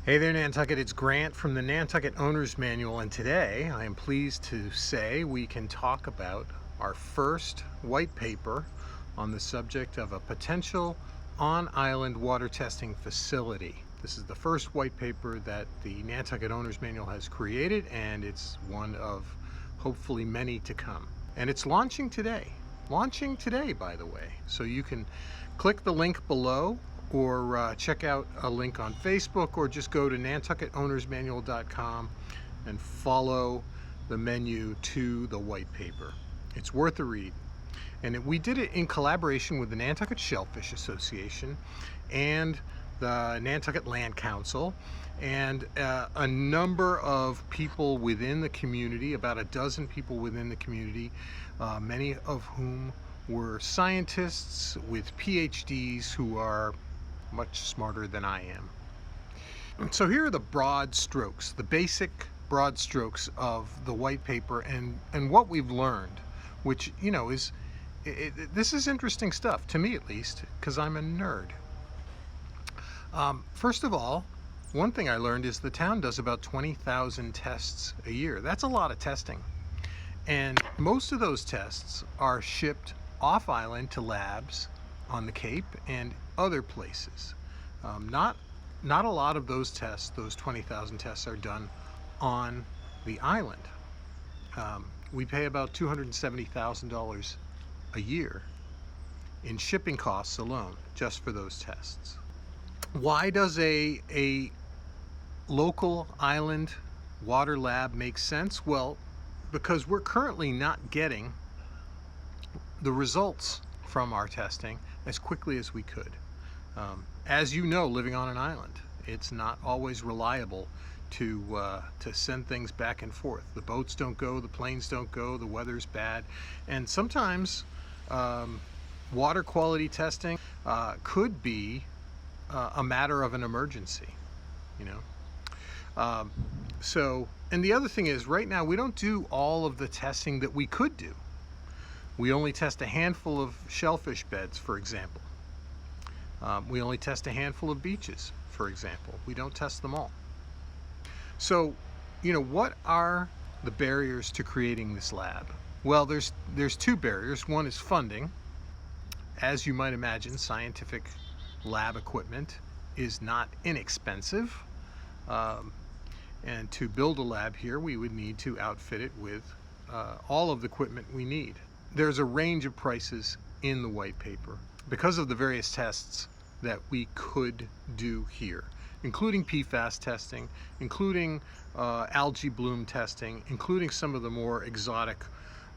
Hey there, Nantucket. It's Grant from the Nantucket Owner's Manual, and today I am pleased to say we can talk about our first white paper on the subject of a potential on-island water testing facility. This is the first white paper that the Nantucket Owner's Manual has created, and it's one of hopefully many to come. And it's launching today. Launching today, by the way. So you can click the link below or check out a link on Facebook, or just go to nantucketownersmanual.com and follow the menu to the white paper. It's worth a read. And we did it in collaboration with the Nantucket Shellfish Association and the Nantucket Land Council and a number of people within the community, about a dozen people within the community, many of whom were scientists with PhDs who are much smarter than I am. So here are the broad strokes, the basic broad strokes of the white paper and what we've learned, which, you know, this is interesting stuff, to me at least, because I'm a nerd. First of all, one thing I learned is the town does about 20,000 tests a year. That's a lot of testing. And most of those tests are shipped off island to labs on the Cape and other places. Not a lot of those tests, those 20,000 tests, are done on the island. We pay about $270,000 a year in shipping costs alone, just for those tests. Why does a local island water lab make sense? Well, because we're currently not getting the results from our testing as quickly as we could. As you know, living on an island, it's not always reliable to send things back and forth. The boats don't go, the planes don't go, the weather's bad, and sometimes water quality testing could be a matter of an emergency, you know. And the other thing is, right now we don't do all of the testing that we could do. We only test a handful of shellfish beds, for example. We only test a handful of beaches, for example. We don't test them all. So, you know, what are the barriers to creating this lab? Well, there's two barriers. One is funding. As you might imagine, scientific lab equipment is not inexpensive. And to build a lab here, we would need to outfit it with all of the equipment we need. There's a range of prices in the white paper because of the various tests that we could do here, including PFAS testing, including algae bloom testing, including some of the more exotic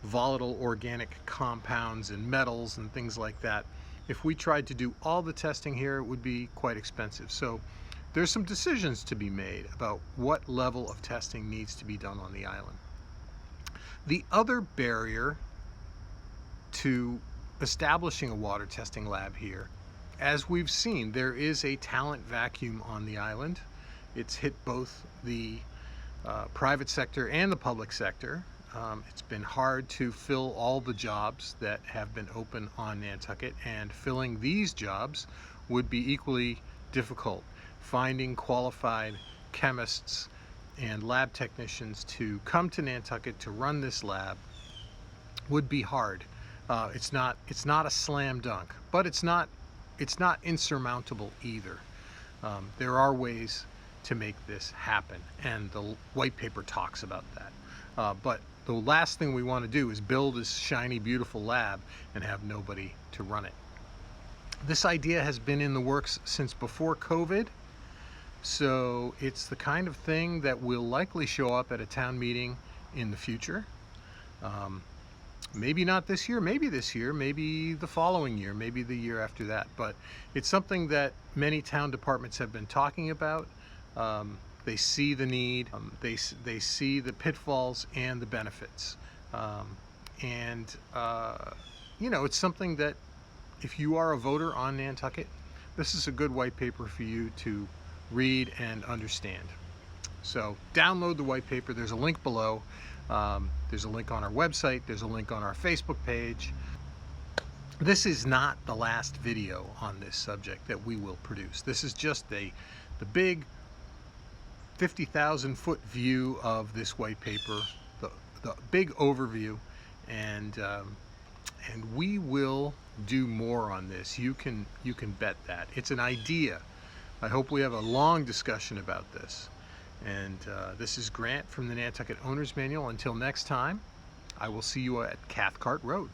volatile organic compounds and metals and things like that. If we tried to do all the testing here, it would be quite expensive. So there's some decisions to be made about what level of testing needs to be done on the island. The other barrier to establishing a water testing lab here, as we've seen, there is a talent vacuum on the island. It's hit both the private sector and the public sector. It's been hard to fill all the jobs that have been open on Nantucket, and filling these jobs would be equally difficult. Finding qualified chemists and lab technicians to come to Nantucket to run this lab would be hard. It's not a slam dunk, but it's not insurmountable either. There are ways to make this happen, and the white paper talks about that. But the last thing we want to do is build this shiny, beautiful lab and have nobody to run it. This idea has been in the works since before COVID, so it's the kind of thing that will likely show up at a town meeting in the future. Maybe not this year, maybe the following year, maybe the year after that. But it's something that many town departments have been talking about. They see the need, they see the pitfalls and the benefits. You know, it's something that if you are a voter on Nantucket, this is a good white paper for you to read and understand. So download the white paper. There's a link below. There's a link on our website. There's a link on our Facebook page. This is not the last video on this subject that we will produce. This is just the big 50,000 foot view of this white paper, the big overview, and we will do more on this. You can bet that. It's an idea. I hope we have a long discussion about this. And this is Grant from the Nantucket Owner's Manual. Until next time, I will see you at Cathcart Road.